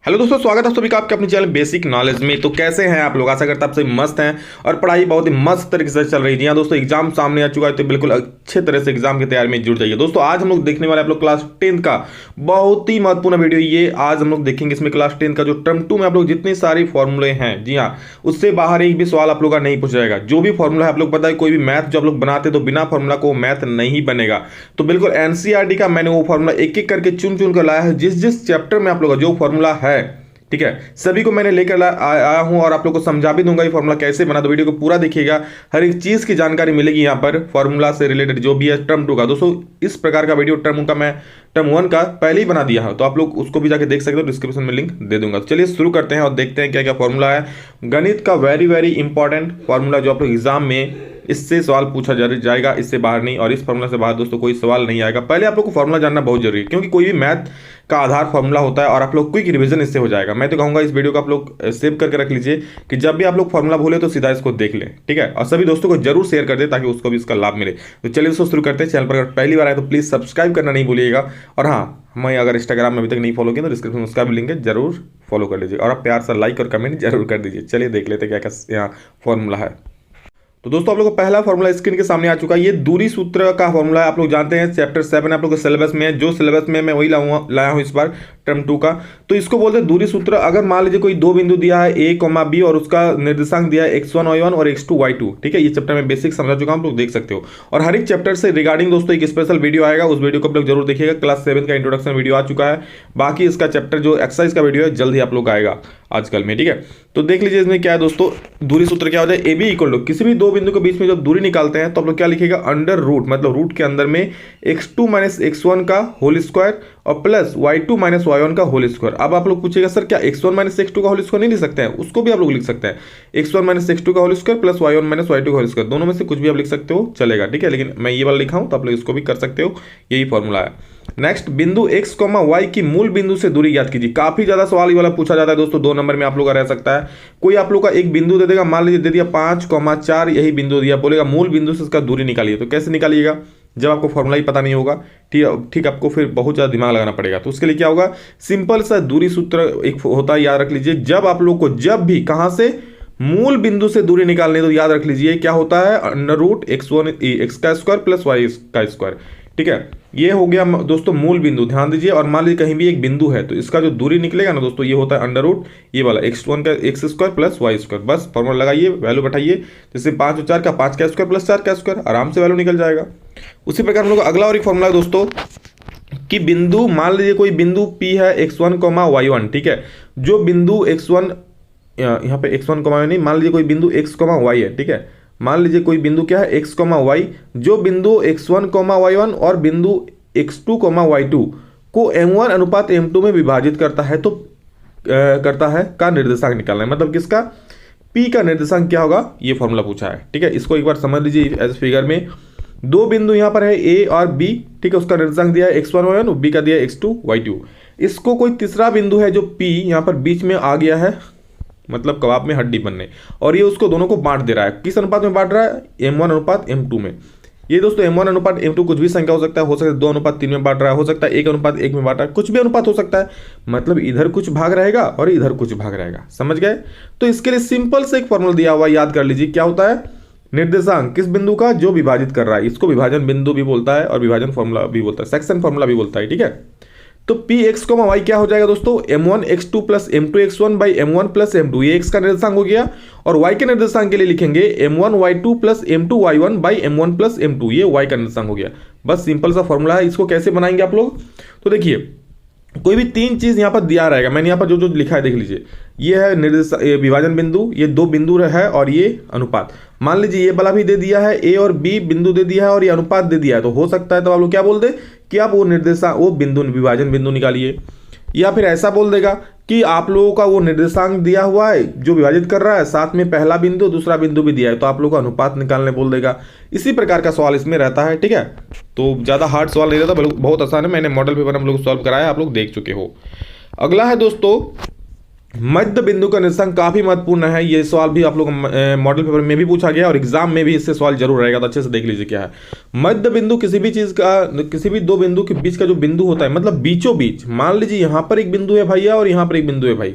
Hello दोस्तों, स्वागत है सभी का आपके अपने चैनल बेसिक नॉलेज में। तो कैसे हैं आप लोग? आशा करता आप सभी मस्त हैं और पढ़ाई बहुत ही मस्त तरीके से चल रही है। जी हाँ दोस्तों, एग्जाम सामने आ चुका है तो बिल्कुल अच्छे तरह से एग्जाम की तैयारी में जुड़ जाइए। दोस्तों आज हम लोग देखने वाले आप लोग क्लास 10 का बहुत ही महत्वपूर्ण वीडियो। ये आज हम लोग देखेंगे इसमें क्लास 10 का जो टर्म 2 में आप लोग जितने सारे फॉर्मूले हैं, जी हाँ, उससे बाहर एक भी सवाल आप लोग का नहीं पूछा जाएगा। जो भी फॉर्मूला है आप लोग पता है, कोई भी मैथ जो आप लोग बनाते तो बिना फॉर्मूला को मैथ नहीं बनेगा। तो बिल्कुल एनसीईआरटी का मैंने वो फॉर्मूला एक एक करके चुन चुन कर लाया है। जिस जिस चैप्टर में आप लोग का जो फॉर्मूला है, ठीक है, सभी को मैंने लेकर आया हूं और आप लोग को समझा भी दूंगा ये फॉर्मूला कैसे बना। तो वीडियो को पूरा देखिएगा, हर एक चीज की जानकारी मिलेगी यहाँ पर फॉर्मूला से रिलेटेड जो भी है टर्म 2 का। दोस्तों इस प्रकार का वीडियो टर्म का मैं टर्म 1 का पहले ही बना दिया है, तो आप लोग उसको भी जाके देख सकते हो, डिस्क्रिप्शन में लिंक दे दूंगा। तो चलिए शुरू करते हैं और देखते हैं क्या क्या फॉर्मूला है। गणित का वेरी वेरी इंपॉर्टेंट फॉर्मूला जो आप लोग एग्जाम में इससे सवाल पूछा जाएगा, इससे बाहर नहीं। और इस फॉर्मूला से बाहर दोस्तों कोई सवाल नहीं आएगा। पहले आप लोग को फॉर्मूला जानना बहुत जरूरी है, क्योंकि कोई भी मैथ का आधार फॉर्मूला होता है और आप लोग क्विक रिवीजन इससे हो जाएगा। मैं तो कहूंगा इस वीडियो को आप लोग सेव करके रख लीजिए कि जब भी आप लोग फॉर्मूला भूले तो सीधा इसको देख लें, ठीक है। और सभी दोस्तों को जरूर शेयर कर दे ताकि उसको भी इसका लाभ मिले। तो चलिए दोस्तों शुरू करते हैं। चैनल पर अगर पहली बार आए तो प्लीज सब्सक्राइब करना नहीं भूलिएगा। और हाँ, हमें अगर इंस्टाग्राम में अभी तक नहीं फॉलो किया तो डिस्क्रिप्शन में उसका भी लिंक है, जरूर फॉलो कर लीजिए। और आप प्यार से लाइक और कमेंट जरूर कर दीजिए। चलिए देख लेते हैं क्या क्या यहाँ फॉर्मूला है। तो दोस्तों आप लोगों को पहला फॉर्मूला स्क्रीन के सामने आ चुका है। ये दूरी सूत्र का फॉर्मूला है। आप लोग जानते हैं चैप्टर 7 आप लोग के सिलेबस में है, जो सिलेबस में मैं वही लाया हूं इस बार टर्म 2 का। तो इसको बोलते हैं दूरी सूत्र। अगर मान लीजिए कोई दो बिंदु दिया है a, b और उसका निर्देशांक दिया है x1 y1 और x2 y2, ठीक है। ये चैप्टर में बेसिक समझा चुका हूं, आप लोग देख सकते हो। और हर एक चैप्टर से रिगार्डिंग दोस्तों एक स्पेशल वीडियो आएगा, उस वीडियो को आप लोग जरूर देखिएगा। क्लास 7 का इंट्रोडक्शन वीडियो आ चुका है, बाकी इसका चैप्टर जो एक्सरसाइज का वीडियो है जल्द ही आप लोग आएगा आजकल में, ठीक है। तो देख लीजिए इसमें क्या है दोस्तों, दूरी सूत्र क्या होता है। ए बी इक्वल टू, किसी भी दो बिंदु के बीच में जब दूरी निकालते हैं तो आप लोग क्या लिखेगा, अंडर रूट, मतलब रूट के अंदर में x2 माइनस x1 का होल स्क्वायर और प्लस y2 माइनस y1 का होल स्क्वायर। अब आप लोग पूछेगा सर क्या x1 माइनस x2 का होल स्क्वायर नहीं लिख सकते हैं? उसको भी आप लोग लिख सकते हैं, x1 माइनस x2 का whole square plus y1 minus y2 का होल स्क्वायर। दोनों में से कुछ भी आप लिख सकते हो, चलेगा, ठीक है। लेकिन मैं ये वाला लिखा हूं तो आप लोग इसको भी कर सकते हो, यही फॉर्मूला है। नेक्स्ट, बिंदु x, y की मूल बिंदु से दूरी ज्ञात कीजिए। काफी ज्यादा सवाल ये वाला पूछा जाता है दोस्तों, 2 नंबर में आप लोग का रह सकता है। कोई आप लोग का एक बिंदु दे देगा, मान लीजिए दे दिया 5, 4, यही बिंदु दिया, बोलेगा मूल बिंदु से इसका दूरी निकालिए। तो कैसे निकालिएगा जब आपको फॉर्मूला ही पता नहीं होगा, ठीक, आपको फिर बहुत ज्यादा दिमाग लगाना पड़ेगा। तो उसके लिए क्या होगा, सिंपल सा दूरी सूत्र एक होता है, याद रख लीजिए। जब आप लोग को जब भी कहां से मूल बिंदु से दूरी निकालनी, तो याद रख लीजिए क्या होता है, अंडर रूट x1 x का स्क्वायर प्लस y का स्क्वायर, ठीक है। ये हो गया दोस्तों मूल बिंदु, ध्यान दीजिए। और मान लीजिए कहीं भी एक बिंदु है तो इसका जो दूरी निकलेगा ना दोस्तों, ये होता है अंडर रूट ये वाला x1 का x square plus y square. बस फॉर्मूला लगाइए, वैल्यू बैठाइए, जैसे 5 और 4 का 5 का स्क्वायर प्लस 4 का स्क्वायर, आराम से वैल्यू निकल जाएगा। उसी प्रकार हम लोग अगला और एक फॉर्मूला है दोस्तों कि बिंदु, मान लीजिए कोई बिंदु P है x1, y1, ठीक है। जो बिंदु x1 यहाँ पे x1, y नहीं, मान लीजिए कोई बिंदु x, y है, ठीक है। मान लीजिए कोई बिंदु क्या है x, y, जो बिंदु x1, y1 और बिंदु x2, y2 को m1 अनुपात m2 में विभाजित करता है, तो करता है का निर्देशांक निकालना है। मतलब किसका, P का निर्देशांक क्या होगा, ये फॉर्मूला पूछा है, ठीक है। इसको एक बार समझ लीजिए। एज फिगर में दो बिंदु यहाँ पर है A और B, ठीक है, उसका निर्देशांक दिया है x1, y1, B का दिया है x2, y2। इसको कोई तीसरा बिंदु है जो P यहाँ पर बीच में आ गया है, मतलब कबाब में हड्डी बनने, और ये उसको दोनों को बांट दे रहा है। किस अनुपात में बांट रहा है, m1 अनुपात m2 में। ये दोस्तों m1 अनुपात m2 कुछ भी संख्या हो सकता है 2 अनुपात 3 में बांट रहा है, हो सकता है 1 अनुपात 1 में बांट रहा है, कुछ भी अनुपात हो सकता है। मतलब इधर कुछ भाग रहेगा और इधर कुछ भाग रहेगा, समझ गए। तो इसके लिए सिंपल से एक फॉर्मूला दिया हुआ, याद कर लीजिए। क्या होता है, निर्देशांक किस बिंदु का, जो विभाजित कर रहा है। इसको विभाजन बिंदु भी बोलता है और विभाजन फॉर्मूला भी बोलता है, सेक्शन फॉर्मूला भी बोलता है, ठीक है। तो Px, y क्या हो जाएगा दोस्तों, m1 x2 plus m2 x1 by m1 plus m2, ये x का निर्देशांक हो गया। और y के निर्देशांक के लिए लिखेंगे m1 y2 plus m2 y1 by m1 plus m2, ये y का निर्देशांक हो गया। बस सिंपल सा फॉर्मूला है। इसको कैसे बनाएंगे आप लोग, तो देखिए कोई भी 3 चीज यहाँ पर दिया रहेगा, मैंने यहाँ पर जो जो लिखा है देख लीजिए। ये है निर्देशांक, विभाजन बिंदु, ये 2 बिंदु है और ये अनुपात। मान लीजिए ये वाला भी दे दिया है, A और B बिंदु दे दिया है और ये अनुपात दे दिया है। तो हो सकता है तो आप लोग क्या बोल दे कि आप वो बिंदु विभाजन बिंदु निकालिए, या फिर ऐसा बोल देगा कि आप लोगों का वो निर्देशांक दिया हुआ है जो विभाजित कर रहा है, साथ में पहला बिंदु दूसरा बिंदु भी दिया है, तो आप लोगों का अनुपात निकालने बोल देगा। इसी प्रकार का सवाल इसमें रहता है, ठीक है। तो ज्यादा हार्ड सवाल नहीं रहता, बहुत आसान है। मैंने मॉडल पेपर हम लोग सॉल्व कराया, आप लोग देख चुके हो। अगला है दोस्तों मध्य बिंदु का निर्देशांक काफी महत्वपूर्ण है। ये सवाल भी आप लोग मॉडल पेपर में भी पूछा गया और एग्जाम में भी इससे सवाल जरूर रहेगा, तो अच्छे से देख लीजिए क्या है। मध्य बिंदु किसी भी चीज का, किसी भी दो बिंदु के बीच का जो बिंदु होता है, मतलब बीचों बीच, मान लीजिए यहां पर एक बिंदु है भैया और यहां पर एक बिंदु है भाई,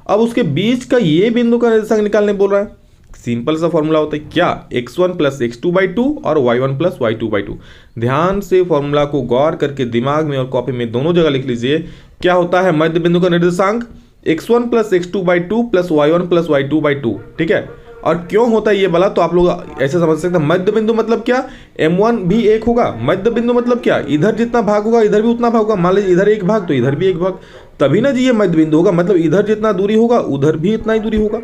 अब उसके बीच का ये बिंदु का निर्देशांक निकालने बोल रहा है। सिंपल सा फॉर्मूला होता है क्या, x1 प्लस x2/2 और y1 प्लस y2/2। ध्यान से फॉर्मूला को गौर करके दिमाग में और कॉपी में दोनों जगह लिख लीजिए। क्या होता है मध्य बिंदु का निर्देशांक, x1 plus x2/2 plus y1 plus y2/2, ठीक है। और क्यों होता है ये वाला, तो आप लोग ऐसे समझ सकते हैं, मध्य बिंदु मतलब क्या, m1 भी एक होगा। मध्य बिंदु मतलब क्या, इधर जितना भाग होगा इधर भी उतना भाग होगा। मान लीजिए इधर एक भाग तो इधर भी एक भाग, तभी ना जी ये मध्य बिंदु होगा। मतलब इधर जितना दूरी होगा उधर भी इतना ही दूरी होगा,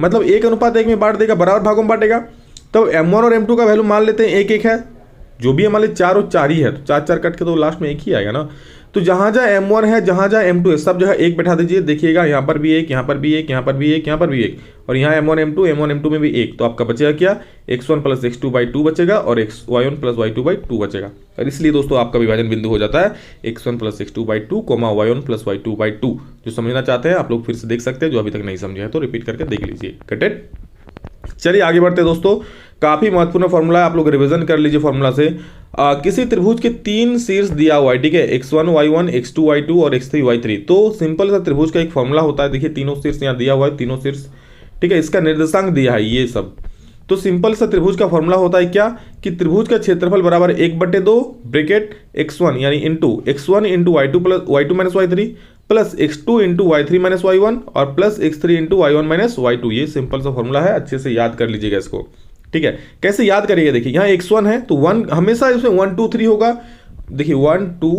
मतलब 1:1 में बांट देगा, बराबर भागों में बांटेगा। तो m1 और m2 का वैल्यू मान लेते हैं 1:1 है, जो भी हमारे 4 और 4 ही है, तो 4 4 कट के तो लास्ट में एक ही आएगा ना। तो जहां जहां m1 है, जहां जहां m2 है, सब जगह एक बैठा दीजिए। देखिएगा यहाँ पर भी एक, यहाँ पर भी एक, यहाँ पर भी एक, यहाँ पर भी एक, और यहाँ m1 m2 में भी एक। तो आपका बचेगा क्या, x1 प्लस x2/2 बचेगा और y1 प्लस y2/2 बचेगा। और इसलिए दोस्तों आपका विभाजन बिंदु हो जाता है x1 plus x2/2, y1 plus y2/2। जो समझना चाहते हैं आप लोग फिर से देख सकते हैं, जो अभी तक नहीं समझे हैं तो रिपीट करके देख लीजिए। Got it. चलिए आगे बढ़ते हैं दोस्तों, काफी महत्वपूर्ण फॉर्मूला है, आप लोग रिवीजन कर लीजिए फॉर्मूला से। किसी त्रिभुज के 3 शीर्ष दिया हुआ है, ठीक है, x1 y1 x2 y2 और x3 y3। तो सिंपल सा त्रिभुज का एक फॉर्मूला होता है, देखिए तीनों शीर्ष यहाँ दिया हुआ है, तीनों शीर्ष, ठीक है, इसका निर्देशांक दिया है ये सब। तो सिंपल सा त्रिभुज का फॉर्मूला होता है क्या, कि त्रिभुज का क्षेत्रफल बराबर 1/2 ब्रैकेट x1 यानी into x1 into y2 plus y2 minus y3 plus x2 into y3 minus y1 और plus x3 into y1 minus y2। ये सिंपल सा फॉर्मूला है, अच्छे से याद कर लीजिएगा इसको, ठीक है। कैसे याद करिएगा, देखिए यहाँ x1 है तो 1 हमेशा इसमें 1 2 3 होगा। देखिए 1 2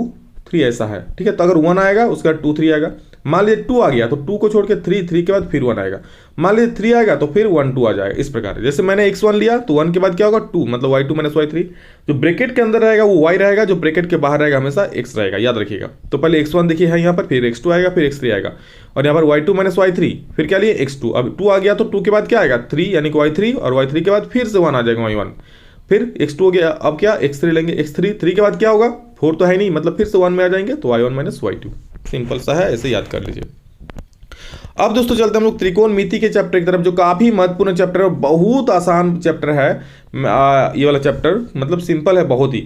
3 ऐसा है, ठीक है। तो अगर 1 आएगा उसका 2 3 आएगा। मान लीजिए 2 आ गया तो 2 को छोड़ के 3 के बाद फिर 1 आएगा। मान लीजिए 3 आएगा तो फिर 1 2 आ जाएगा। इस प्रकार जैसे मैंने x1 लिया तो 1 के बाद क्या होगा 2, मतलब y2 माइनस y3। जो ब्रैकेट के अंदर रहेगा वो y रहेगा, जो ब्रैकेट के बाहर रहेगा हमेशा x रहेगा, याद रखिएगा। तो पहले x1 देखिए है यहाँ पर, फिर x2 आएगा, फिर x3 आएगा, और यहाँ पर y2 माइनस y3, फिर क्या लिए x2। अब 2 आ गया तो 2 के बाद क्या आएगा 3 यानी कि y3, और y3 के बाद फिर से 1 आ जाएगा y1, फिर x2 हो गया। अब क्या x3 लेंगे, x3 3 के बाद क्या होगा 4 तो है नहीं, मतलब फिर से 1 में आ जाएंगे, तो y1 माइनस y2। सिंपल सा है, ऐसे याद कर लीजिए। अब दोस्तों चलते हम लोग त्रिकोणमिति के चैप्टर की तरफ, जो काफी महत्वपूर्ण चैप्टर है, बहुत आसान चैप्टर है। ये वाला चैप्टर मतलब सिंपल है बहुत ही।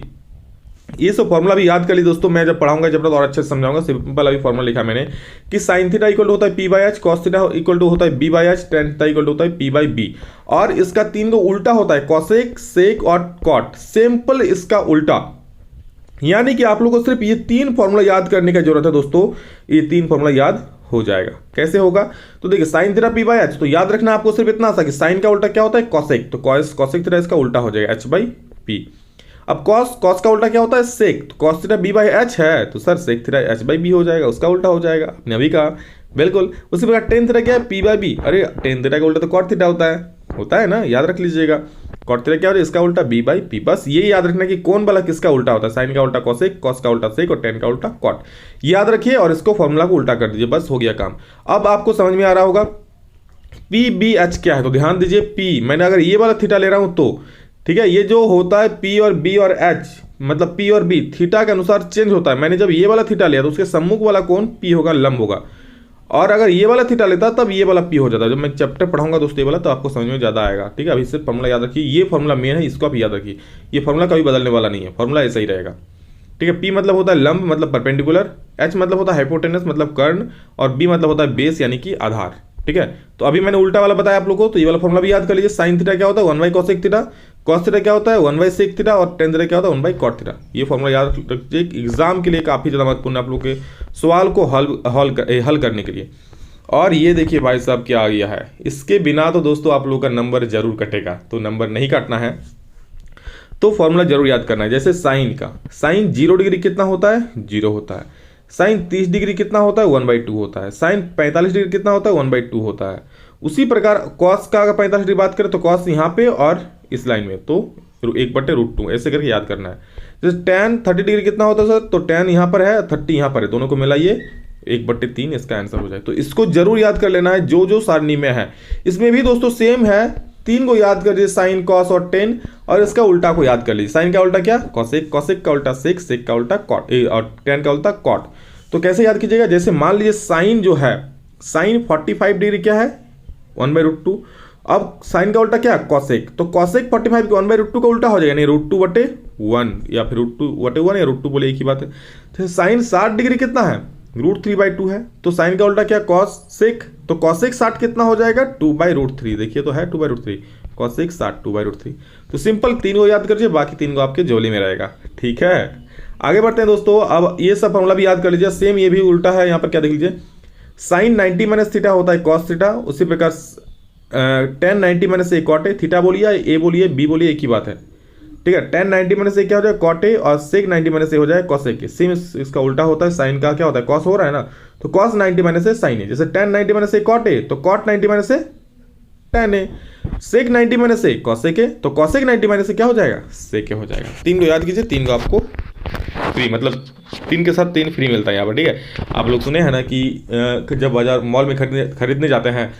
ये सब फॉर्मूला भी याद कर ली दोस्तों, मैं जब पढ़ाऊंगा चैप्टर तो और अच्छे से समझाऊंगा। सिंपल अभी फॉर्मूला लिखा मैंने कि साइन थीटा इक्वल होता है p/h, cos theta equal to होता है b/h, टेन थीटा इक्वल होता है p/b, और इसका 3 को उल्टा होता है कॉसेक, सेक और कॉट। सिंपल इसका उल्टा, यानी कि आप लोगों को सिर्फ ये 3 फॉर्मूला याद करने की जरूरत है दोस्तों। ये 3 फॉर्मूला याद हो जाएगा। कैसे होगा, तो देखिए साइन थीटा p/h, तो याद रखना आपको सिर्फ इतना सा कि साइन का उल्टा क्या होता है कॉसेक, तो कॉसेक थीटा इसका उल्टा हो जाएगा h/p। अब कॉस का उल्टा क्या होता है सेक, तो कॉस थीटा b/h है तो सर सेक थीटा h/b हो जाएगा, उसका उल्टा हो जाएगा, आपने अभी कहा बिल्कुल। उसी प्रकार टेन थीटा क्या है p/b, अरे टेन थीटा का उल्टा तो कॉट थीटा होता है ना, याद रख लीजिएगा। कॉट थीटा क्या हो, इसका उल्टा b/p। बस ये याद रखना कि कौन वाला किसका उल्टा होता है, साइन का उल्टा कॉसेक, कॉस का उल्टा सेक और टेन का उल्टा कॉट। याद रखिए और इसको फॉर्मूला को उल्टा कर दीजिए, बस हो गया काम। अब आपको समझ में आ रहा होगा p/b/h क्या है, तो ध्यान दीजिए p, मैंने अगर ये वाला थीटा ले रहा हूं तो ठीक है, ये जो होता है p और b और h, मतलब p और b थीटा के अनुसार चेंज होता है। मैंने जब ये वाला थीटा लिया तो उसके सम्मुख वाला कोण p होगा, लंब होगा, और अगर ये वाला थीटा लेता तब ये वाला p हो जाता है। जब मैं चैप्टर पढ़ाऊंगा दोस्तों ये वाला तो आपको समझ में ज्यादा आएगा, ठीक है। अभी सिर्फ फॉर्मूला याद रखिए, ये फॉर्मूला मेन है, इसको आप याद रखिए। ये फॉर्मूला कभी बदलने वाला नहीं है, फॉर्मूला ऐसा ही रहेगा, ठीक है। p मतलब होता है लंब मतलब परपेंडिकुलर, h मतलब होता है हाइपोटेनस मतलब कर्ण, और b मतलब होता है बेस यानी कि आधार, ठीक है। तो अभी मैंने उल्टा वाला बताया आप लोगों को, तो ये वाला फॉर्मूला भी याद कर लीजिए। साइन थीटा क्या होता है 1 by cosec theta, cos theta क्या होता है 1 बाई सेक थीटा, और टेन थीटा क्या होता है 1 बाई कॉट थीटा। ये फॉर्मूला याद रखिए, एग्जाम के लिए काफी ज्यादा महत्वपूर्ण है आप लोग के सवाल को हल करने के लिए। और ये देखिए भाई साहब क्या आ गया है, इसके बिना तो दोस्तों आप लोगों का नंबर जरूर कटेगा, तो नंबर नहीं काटना है तो फॉर्मूला जरूर याद करना है। जैसे साइन का, साइन 0 डिग्री कितना होता है 0 होता है, साइन 30 डिग्री कितना होता है 1/2 होता है, साइन 45 डिग्री कितना होता है 1/2 होता है। उसी प्रकार कॉस का अगर 45 डिग्री बात करें तो कॉस यहाँ पे और इस लाइन में तो 1/√2 ऐसे करके याद करना है। जैसे tan 30 डिग्री कितना होता है सर, तो tan यहाँ पर है 30 यहाँ पर है, दोनों को मिलाइए 1/3 इसका आंसर हो जाए। तो इसको जरूर याद कर लेना है जो सारणी में है। इसमें भी दोस्तों सेम है, 3 को याद कर लीजिए, साइन कॉस और टेन, और इसका उल्टा को याद कर लीजिए। साइन का उल्टा क्या कॉसेक, कॉसेक का उल्टा सेक, सेक का उल्टा कॉट, और टेन का उल्टा कॉट। तो कैसे याद कीजिएगा, जैसे मान लीजिए साइन जो है साइन 45 डिग्री क्या है 1/√2। अब साइन का उल्टा क्या है कॉसेक, तो कॉसेक 45 के 1/√2 का उल्टा हो जाएगा, यानी √2/1 या फिर √2/1 या √2 बोले एक ही बात है। तो साइन 60 डिग्री कितना है √3/2 है, तो साइन का उल्टा क्या कॉसेक, तो कॉसेक 60 कितना हो जाएगा 2/√3। देखिए तो है 2/√3, कॉसेक 60 2/√3। तो सिंपल 3 को याद करिए, बाकी 3 को आपके झोली में रहेगा। ठीक है, आगे बढ़ते हैं दोस्तों। अब ये सब फॉर्मूला भी याद कर लीजिए, सेम ये भी उल्टा है। यहाँ पर क्या देख लीजिए, साइन 90 - थीटा होता है कॉस थीटा, उसी प्रकार tan 90 - a cot A, theta बोलिए ए बोलिए बी बोलिए एक ही बात है। ठीक है, tan 90 - a क्या हो जाएगा कॉट ए और सेक 90 - a हो जाएगा कॉसेक ए। सेम इसका उल्टा होता है, साइन का क्या होता है कॉस हो रहा है ना, तो कॉस 90 - a साइन ए। जैसे tan 90 - a कॉट ए, तो cot 90 - a tan A. Sec 90 - a cosec A, तो कॉसेक 90 - a क्या हो जाएगा सेक ए हो जाएगा। 3 को याद कीजिए, 3 को आपको फ्री, मतलब 3 के साथ 3 फ्री मिलता है यहाँ पर। ठीक है, आप लोग सुने हैं ना कि जब बाजार मॉल में खरीदने जाते हैं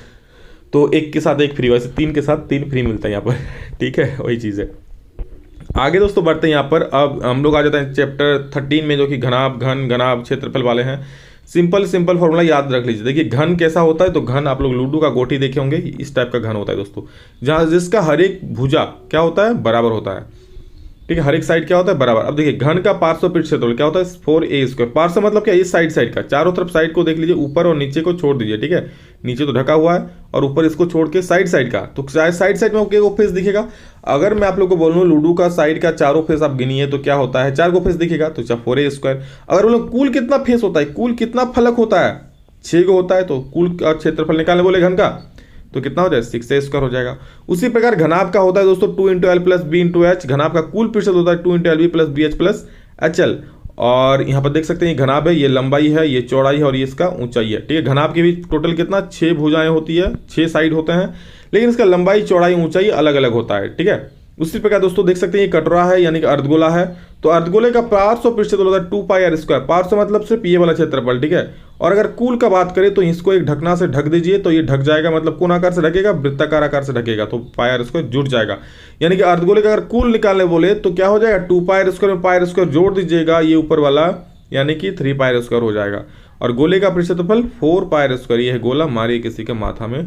तो 1 के साथ 1 फ्री, वैसे 3 के साथ 3 फ्री मिलता है यहाँ पर। ठीक है, वही चीज़ है। आगे दोस्तों बढ़ते हैं यहाँ पर। अब हम लोग आ जाते हैं चैप्टर 13 में, जो कि घनाभ क्षेत्रफल वाले हैं। सिंपल फॉर्मूला याद रख लीजिए। देखिए घन कैसा होता है, तो घन आप लोग लूडो का गोटी देखे होंगे, इस टाइप का घन होता है दोस्तों, जहाँ जिसका हर एक भुजा क्या होता है बराबर होता है। ठीक है, हर एक साइड क्या होता है बराबर। अब देखिए घन का पार्श्व पृष्ठ क्षेत्रफल क्या होता है 4a²। पार्श्व मतलब क्या, इस साइड का, चारों तरफ साइड को देख लीजिए, ऊपर और नीचे को छोड़ दीजिए। ठीक है, नीचे तो ढका हुआ है और ऊपर इसको छोड़ के साइड का, तो साइड में आपको फेस दिखेगा। अगर मैं आप लोग को बोलूँ लूडो का साइड का चारों फेस आप गिनिए तो क्या होता है 4 को फेस दिखेगा, तो 4a²। अगर बोलो कुल कितना फेस होता है, कुल कितना फलक होता है 6 को होता है, तो कुल का क्षेत्रफल निकालने बोले घन का, तो कितना हो जाए 6a² हो जाएगा। उसी प्रकार घनाभ का होता है दोस्तों 2 × l + b × h। घनाभ का कुल प्रतिशत होता है 2 × lb + bh + hL। और यहाँ पर देख सकते हैं ये घनाभ है, ये लंबाई है, ये चौड़ाई है और ये इसका ऊंचाई है। ठीक है, घनाभ के भी टोटल कितना 6 भुजाएं होती है, 6 साइड होते हैं, लेकिन इसका लंबाई चौड़ाई ऊंचाई अलग अलग होता है। ठीक है, उसी प्रकार दोस्तों देख सकते हैं ये कटोरा है, यानी कि अर्धगोला है, तो अर्धगोले का पार्श्व प्रतिशत होता है 2πr²। पार्श्व मतलब सिर्फ ये वाला क्षेत्रफल। ठीक है, और अगर कुल का बात करें तो इसको एक ढकना से ढक दीजिए, तो ये ढक जाएगा, मतलब कोण आकार से ढकेगा, वृत्ताकार आकार से ढकेगा, तो πr² जुड़ जाएगा। यानी कि अर्धगोले का अगर कुल निकालने बोले तो क्या हो जाएगा 2πr² में πr² जोड़ दीजिएगा, ये ऊपर वाला यानी कि 3πr² हो जाएगा। और गोले का प्रतिशतफल 4πr²। ये है गोला, मारिए किसी के माथा में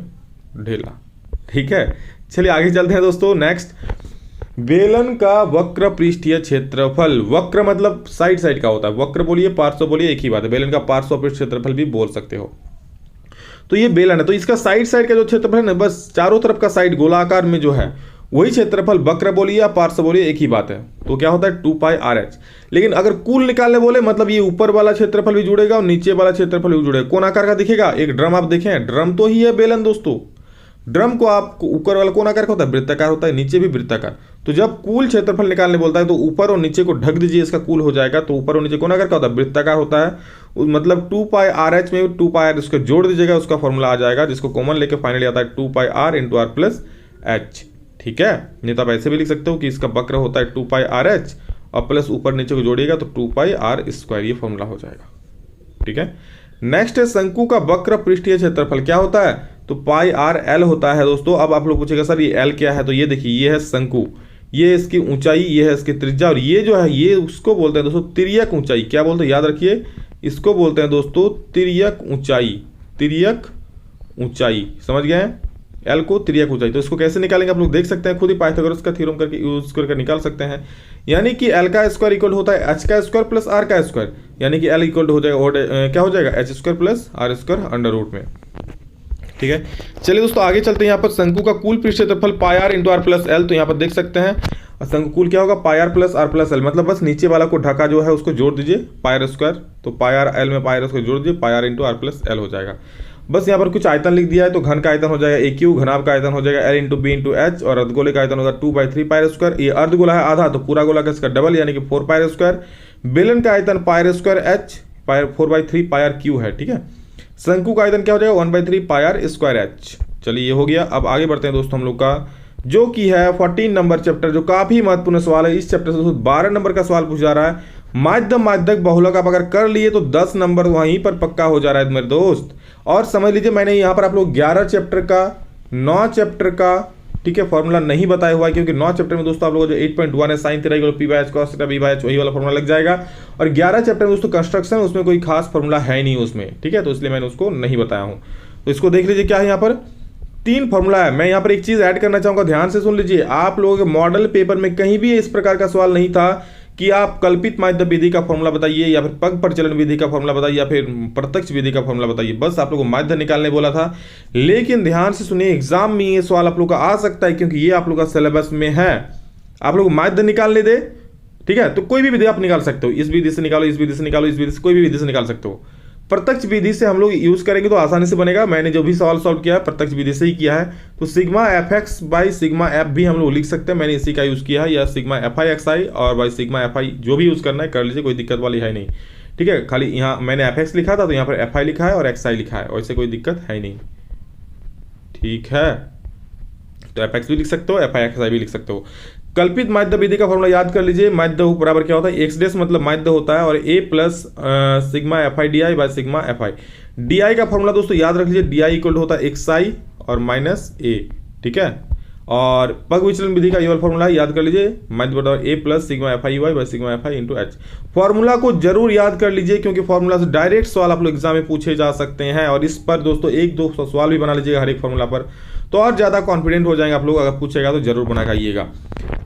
ढेला। ठीक है, चलिए आगे चलते हैं दोस्तों। नेक्स्ट, बेलन का वक्र पृष्ठीय क्षेत्रफल। वक्र मतलब साइड का होता है, वक्र बोलिए पार्श्व बोलिए एक ही बात है। बेलन का पार्श्व पृष्ठ क्षेत्रफल भी बोल सकते हो। तो ये बेलन है, तो इसका साइड का जो क्षेत्रफल है ना, बस चारों तरफ का साइड गोलाकार में जो है वही क्षेत्रफल, वक्र बोलिए या पार्श्व बोलिए एक ही बात है। तो क्या होता है 2πrh। लेकिन अगर कुल निकालने बोले मतलब ये ऊपर वाला क्षेत्रफल भी जुड़ेगा और नीचे वाला क्षेत्रफल भी जुड़ेगा। कोण आकार का दिखेगा, एक ड्रम आप देखें, ड्रम तो ही है बेलन दोस्तों। ड्रम को आप ऊपर वाला कोण आकार का होता है, वृत्ताकार होता है, नीचे भी वृत्ताकार। तो जब कुल क्षेत्रफल निकालने बोलता है तो ऊपर और नीचे को ढक दीजिए, इसका कुल हो जाएगा। तो ऊपर और नीचे कोण आकार का होता है, वृत्ताकार होता है, मतलब 2πrh में 2πr जोड़ दीजिएगा, उसका फॉर्मूला आ जाएगा, जिसको कॉमन लेके फाइनली आता है 2πr × r + h। ठीक है, नहीं तो आप ऐसे भी लिख सकते हो कि इसका वक्र होता है 2πrh और प्लस ऊपर नीचे को जोड़िएगा तो 2πr², ये फॉर्मूला हो जाएगा। ठीक है, नेक्स्ट है शंकु का वक्र पृष्ठीय क्षेत्रफल क्या होता है, तो πrl होता है दोस्तों। अब आप लोग पूछेगा सर ये l क्या है, तो ये देखिए ये है शंकु, ये इसकी ऊंचाई, ये है इसकी त्रिज्या, और ये जो है ये उसको बोलते हैं दोस्तों तिर्यक ऊंचाई। क्या बोलते हैं याद रखिए, इसको बोलते हैं दोस्तों तिर्यक ऊंचाई। तिर्यक ऊंचाई समझ गए हैं, एल को तिर्यक ऊंचाई। तो इसको कैसे निकालेंगे आप लोग देख सकते हैं, खुद ही पाइथागोरस का थ्योरम करके यूज करके निकाल सकते हैं। यानी कि एल का स्क्वायर इक्वल होता है h² + r का स्क्वायर, यानी कि एल इक्वल हो जाएगा क्या हो जाएगा h² + r² √ में। ठीक है, चलिए दोस्तों आगे चलते हैं। यहाँ पर शंकु का कुल पृष्ठ क्षेत्रफल πr × r + l, तो यहाँ पर देख सकते हैं शंकु कुल क्या होगा πr + r + l, मतलब बस नीचे वाला को ढका जो है उसको जोड़ दीजिए πr², तो πrl में πr² जोड़ दीजिए, πr × r + l हो जाएगा। बस यहाँ पर कुछ आयतन लिख दिया है, तो घन का आयतन हो जाएगा aq, घनाभ का आयतन हो जाएगा l × b × h, और अर्धगोले का आयतन होगा 2/3πr²। ये अर्धगोला है आधा, तो पूरा गोला का इसका डबल यानी कि 4πr²। बेलन का आयतन πr²h 4/3πr³ है। ठीक है, शंकु का आयतन क्या हो जाएगा 1/3πr²h। चलिए ये हो गया। अब आगे बढ़ते हैं दोस्तों हम लोग का जो कि है 14 नंबर चैप्टर, जो काफी महत्वपूर्ण सवाल है। इस चैप्टर से 12 नंबर का सवाल पूछा जा रहा है। माध्यक बहुलक आप अगर कर लिए तो 10 नंबर वहीं पर पक्का हो जा रहा है मेरे दोस्त। और समझ लीजिए मैंने यहाँ पर आप लोग 11 चैप्टर का, 9 चैप्टर का ठीक है, फॉर्मूला नहीं बताया हुआ है, क्योंकि 9 चैप्टर में दोस्तों आप लोगों को जो 8.1 है sine theta equal P by H cos theta B by H वही वाला फॉर्मूला लग जाएगा। और 11 चैप्टर में दोस्तों कंस्ट्रक्शन, उसमें कोई खास फॉर्मूला है नहीं उसमें, ठीक है, तो इसलिए मैंने उसको नहीं बताया हूँ। तो इसको देख लीजिए, क्या है यहाँ पर 3 फॉर्मूला है। मैं यहाँ पर एक चीज ऐड करना चाहूंगा, ध्यान से सुन लीजिए। आप लोगों के मॉडल पेपर में कहीं भी इस प्रकार का सवाल नहीं था कि आप कल्पित माध्य विधि का फॉर्मूला बताइए, या फिर पग प्रचलन विधि का फॉर्मूला बताइए, या फिर प्रत्यक्ष विधि का फॉर्मूला बताइए। बस आप लोगों को माध्य निकालने बोला था। लेकिन ध्यान से सुनिए, एग्जाम में ये सवाल आप लोग का आ सकता है, क्योंकि ये आप लोग का सिलेबस में है। आप लोग माध्य निकालने दे, ठीक है, तो कोई भी विधि आप निकाल सकते हो। इस विधि से निकालो, इस विधि से निकालो, इस विधि से, कोई भी विधि से निकाल सकते हो। प्रत्यक्ष विधि से हम लोग यूज करेंगे तो आसानी से बनेगा। मैंने जो भी सवाल सॉल्व किया है प्रत्यक्ष विधि से ही किया है। तो sigma F x by sigma F भी हम लोग लिख सकते हैं, मैंने इसी का यूज किया है, या सिग्मा एफ आई एक्स आई और बाई सिग्मा एफ आई, जो भी यूज करना है कर लीजिए, कोई दिक्कत वाली है नहीं, ठीक है। खाली यहाँ मैंने एफ एक्स लिखा था तो यहाँ पर एफ आई लिखा है और एक्स आई लिखा है, वैसे कोई दिक्कत है नहीं, ठीक है। तो एफ एक्स भी लिख सकते हो, एफ आई एक्स आई भी लिख सकते हो। कल्पित माध्य विधि का फॉर्मूला याद कर लीजिए। माध्य बराबर क्या होता है, एक्स डेस मतलब माध्य होता है, और A plus sigma F I D I by sigma F I. D I का फॉर्मूला दोस्तों याद रख लीजिए, डी आई इक्वल होता है एक्स आई और माइनस ए, ठीक है। और पग विचलन विधि का ये वाला फॉर्मूला याद कर लीजिए, माध्य बराबर A plus sigma F I Y by sigma F I into H. Formula को जरूर याद कर लीजिए, क्योंकि फॉर्मूला से डायरेक्ट सवाल आप लोग एग्जाम में पूछे जा सकते हैं। और इस पर दोस्तों 1-2 सवाल भी बना लीजिएगा हर एक फॉर्मूला पर, तो और ज्यादा कॉन्फिडेंट हो जाएंगे आप लोग। अगर पूछेगा तो जरूर बना खाइएगा।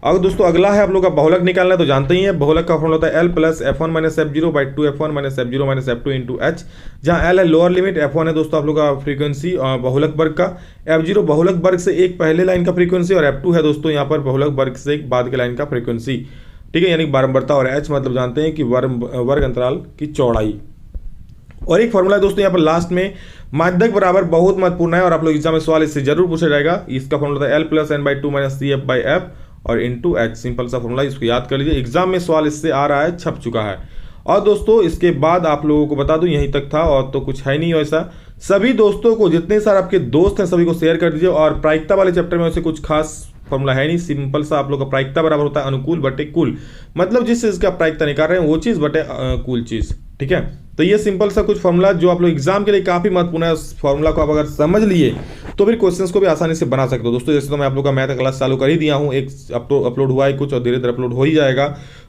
अब दोस्तों अगला है आप लोग का बहुलक निकालना है, तो जानते ही हैं बहुलक का फॉर्मूला होता है L plus F one minus F zero by two F one minus F zero minus F two into H, जहाँ एल है लोअर लिमिट, एफ वन है दोस्तों आप लोग का फ्रीक्वेंसी बहुलक वर्ग का, एफ जीरो बहुलक वर्ग से एक पहले लाइन का फ्रीक्वेंसी, और एफ टू है दोस्तों यहाँ पर बहुलक वर्ग से एक बाद के लाइन का फ्रीक्वेंसी, ठीक है, यानी बारंबारता। और एच मतलब जानते हैं कि वर्ग अंतराल की चौड़ाई। और एक फॉर्मूला है दोस्तों यहाँ पर लास्ट में, माध्यक बराबर बहुत महत्वपूर्ण है और आप लोग एग्जाम में सवाल इससे जरूर पूछा जाएगा। इसका फॉर्मूला था L plus N by two minus C F by F और इंटू एच, सिंपल सा फॉर्मूला, इसको याद कर लीजिए। एग्जाम में सवाल इससे आ रहा है, छप चुका है। और दोस्तों इसके बाद आप लोगों को बता दूं, यहीं तक था और तो कुछ है नहीं वैसा। सभी दोस्तों को, जितने सारे आपके दोस्त हैं सभी को शेयर कर दीजिए। और प्रायिकता वाले चैप्टर में वैसे कुछ खास फॉर्मूला है नहीं, सिंपल सा आप लोग का प्रायिकता बराबर होता है अनुकूल बटे कुल, मतलब जिस चीज का प्रायिकता निकाल रहे हैं वो चीज बटे कुल चीज, ठीक है। तो ये सिंपल सा कुछ फॉर्मूला जो आप लोग एग्जाम के लिए काफी महत्वपूर्ण है। उस फॉर्मूला को आप अगर समझ लिए तो फिर क्वेश्चंस को भी आसानी से बना सकते हो दोस्तों। जैसे तो मैं आप लोग का मैथ क्लास चालू कर ही दिया हूँ, एक अपलोड हुआ है कुछ और धीरे धीरे अपलोड हो ही जाएगा।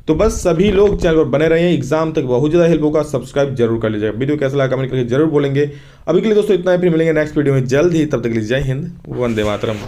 तो बस सभी लोग चैनल पर बने रहिए, एग्जाम तक बहुत ज्यादा हेल्प होगा। सब्सक्राइब जरूर कर लीजिएगा। वीडियो कैसा लगा कमेंट करके जरूर बोलेंगे। अभी के लिए दोस्तों इतना ही, फिर मिलेंगे नेक्स्ट वीडियो में जल्द ही, तब तक के लिए जय हिंद, वंदे मातरम।